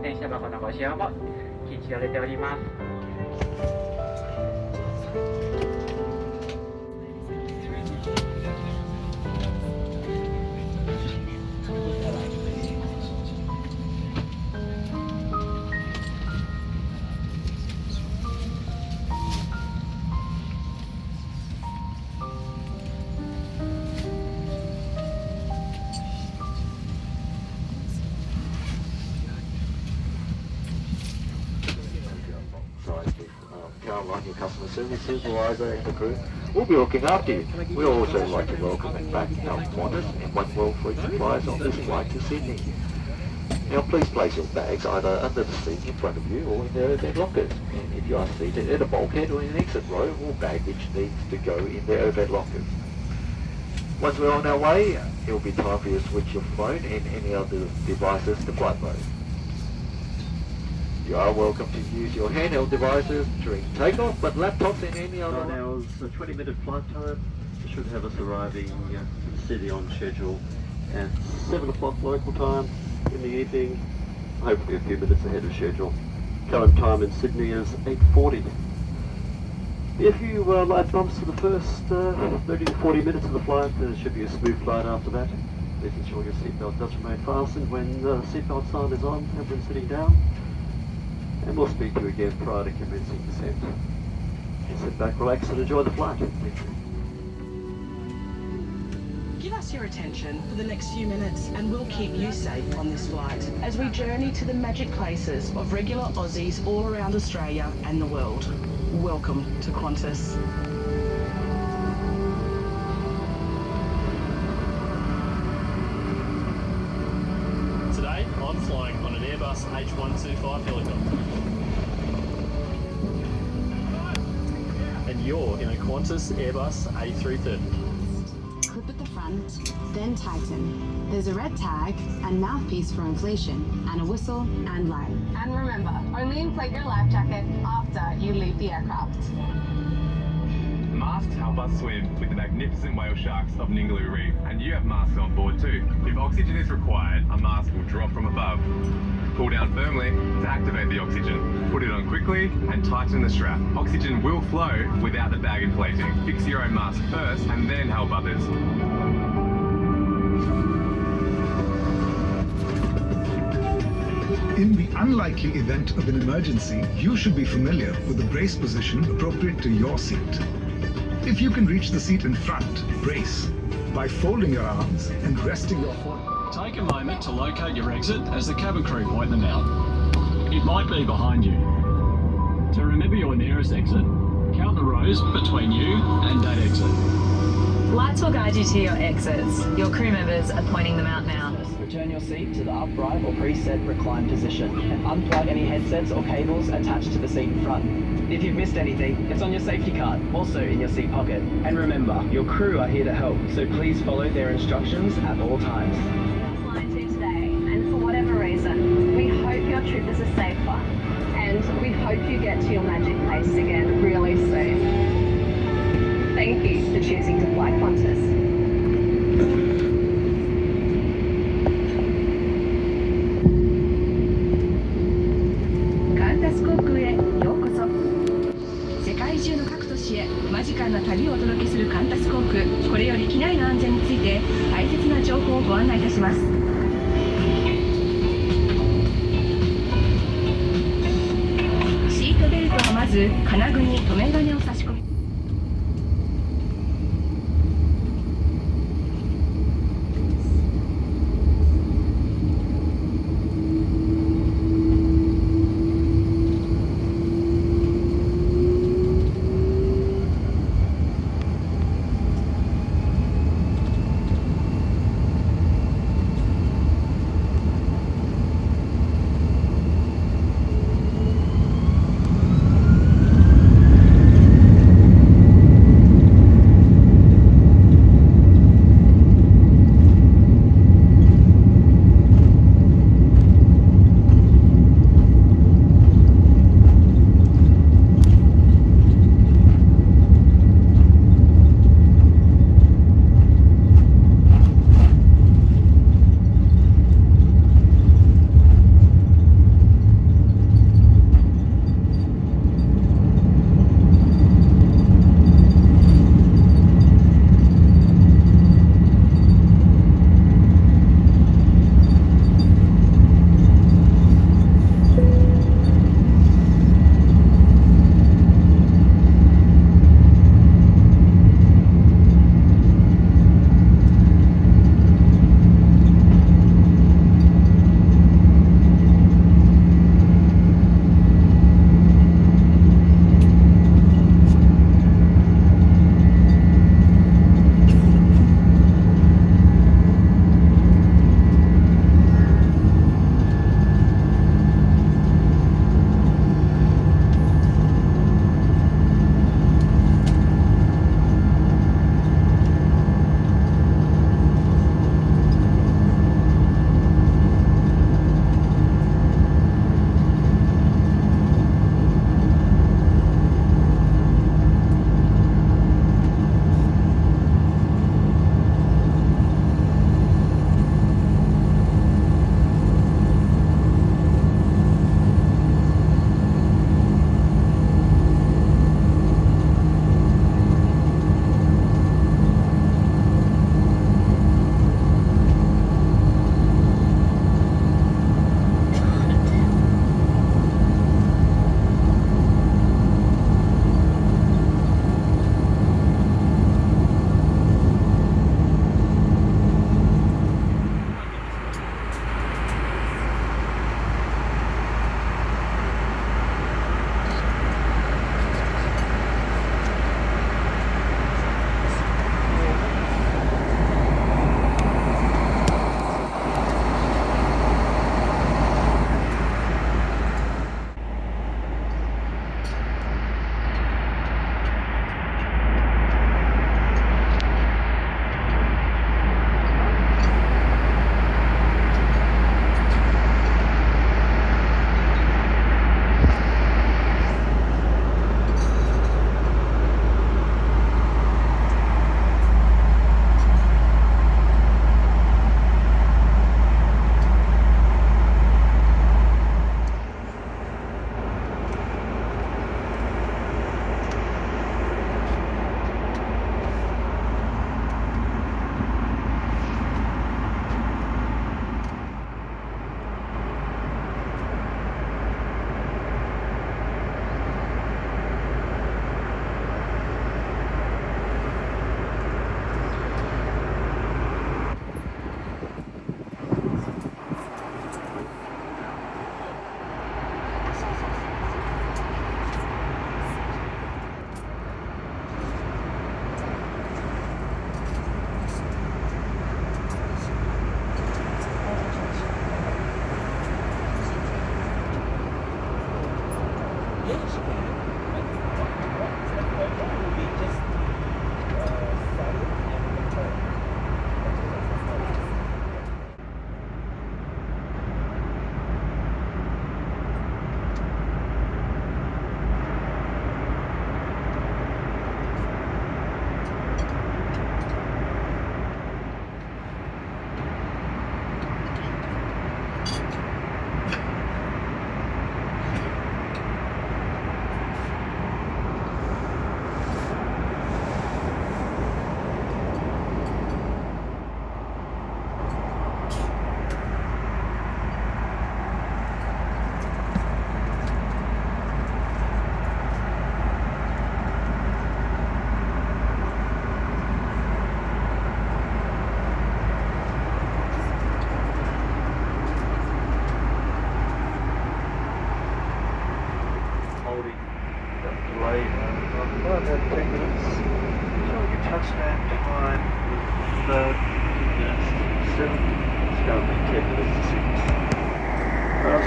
電車箱のご使用も禁止されております。Your customer service supervisor and the crew will be looking after you. We'd also like to welcome and back our Qantas and One World fleet suppliers on this flight to Sydney. Now please place your bags either under the seat in front of you or in the overhead lockers. And if you are seated at a bulkhead or in an exit row, all baggage needs to go in the overhead lockers. Once we're on our way, it will be time for you to switch your phone and any other devices to flight mode. You are welcome to use your handheld devices during takeoff, but laptops and any other... 9 hours, a 20-minute flight time. It should have us arriving to the city on schedule at 7 o'clock local time in the evening, hopefully a few minutes ahead of schedule. Current time in Sydney is 8:40. If you light bumps for the first 30 to 40 minutes of the flight, there should be a smooth flight after that. Please ensure your seatbelt does remain fastened when the seatbelt sign is on and when sitting down. And we'll speak to you again prior to commencing descent. Sit back, relax and enjoy the flight. Thank you. Give us your attention for the next few minutes and we'll keep you safe on this flight as we journey to the magic places of regular Aussies all around Australia and the world. Welcome to Qantas. Today, I'm flying on an Airbus A330-300 helicopter. And you're in a Qantas Airbus A330. Clip at the front, then tighten. There's a red tag and mouthpiece for inflation, and a whistle and light. And remember, only inflate your life jacket after you leave the aircraft. Masks help us swim with the magnificent whale sharks of Ningaloo Reef, and you have masks on board too. If oxygen is required, a mask will drop from above. Pull down firmly to activate the oxygen. Put it on quickly and tighten the strap. Oxygen will flow without the bag inflating. Fix your own mask first and then help others. In the unlikely event of an emergency, you should be familiar with the brace position appropriate to your seat. If you can reach the seat in front, brace by folding your arms and resting your foot. Take a moment to locate your exit as the cabin crew point them out. It might be behind you. To remember your nearest exit, count the rows between you and that exit. Lights will guide you to your exits. Your crew members are pointing them out now. Return your seat to the upright or preset recline position and unplug any headsets or cables attached to the seat in front. If you've missed anything, it's on your safety card, also in your seat pocket. And remember, your crew are here to help, so please follow their instructions at all times. Flying to today, and for whatever reason, we hope your trip is a safe one, and we hope you get to your magic place again really soon. Thank you for choosing to fly Qantas. Qantas 航空へようこそ。世界中の各都市へ間近な旅をお届けするカンタス航空。これより機内内の安全について大切な情報をご案内いたします。シートベルトはまず金具に留め金を差し込み、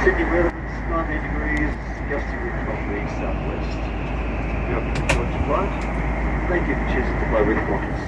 Sydney weather, it's 19 degrees, gusting wind from the southwest. You have enjoyed your flight. Thank you for choosing to fly with Qantas.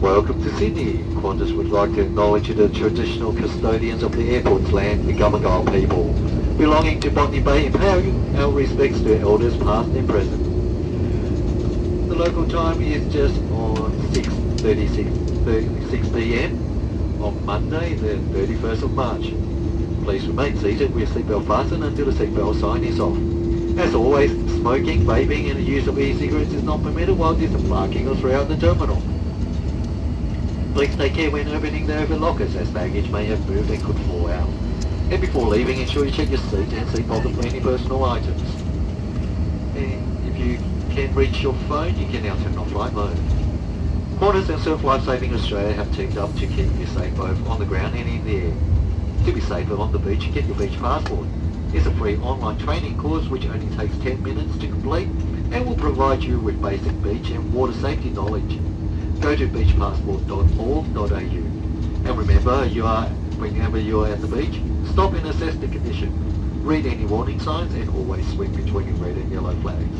Welcome to Sydney. Qantas would like to acknowledge the traditional custodians of the airport's land, the Gummagal people, belonging to Botany Bay, and pay our respects to elders past and present. The local time is just on 6:36 p.m. on Monday, the 31st of March. Please remain seated with seatbelt fastened until the seatbelt sign is off. As always, smoking, vaping and the use of e-cigarettes is not permitted while disembarking or throughout the terminal. Please take care when opening the overhead lockers, as baggage may have moved and could fall out. And before leaving, ensure you check your seat and seat pocket for any personal items. And if you can reach your phone, you can now turn off flight mode. Qantas and Surf Lifesaving Australia have teamed up to keep you safe both on the ground and in the air. To be safer on the beach, get your beach passport. It's a free online training course which only takes 10 minutes to complete and will provide you with basic beach and water safety knowledge. Go to beachpassport.org.au. And remember, whenever you are at the beach, stop and assess the condition. Read any warning signs and always swim between red and yellow flags.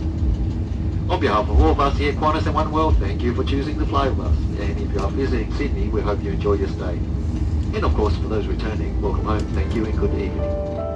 On behalf of all of us here at Qantas and One World, thank you for choosing to fly with us. And if you are visiting Sydney, we hope you enjoy your stay. And of course, for those returning, welcome home, thank you and good evening.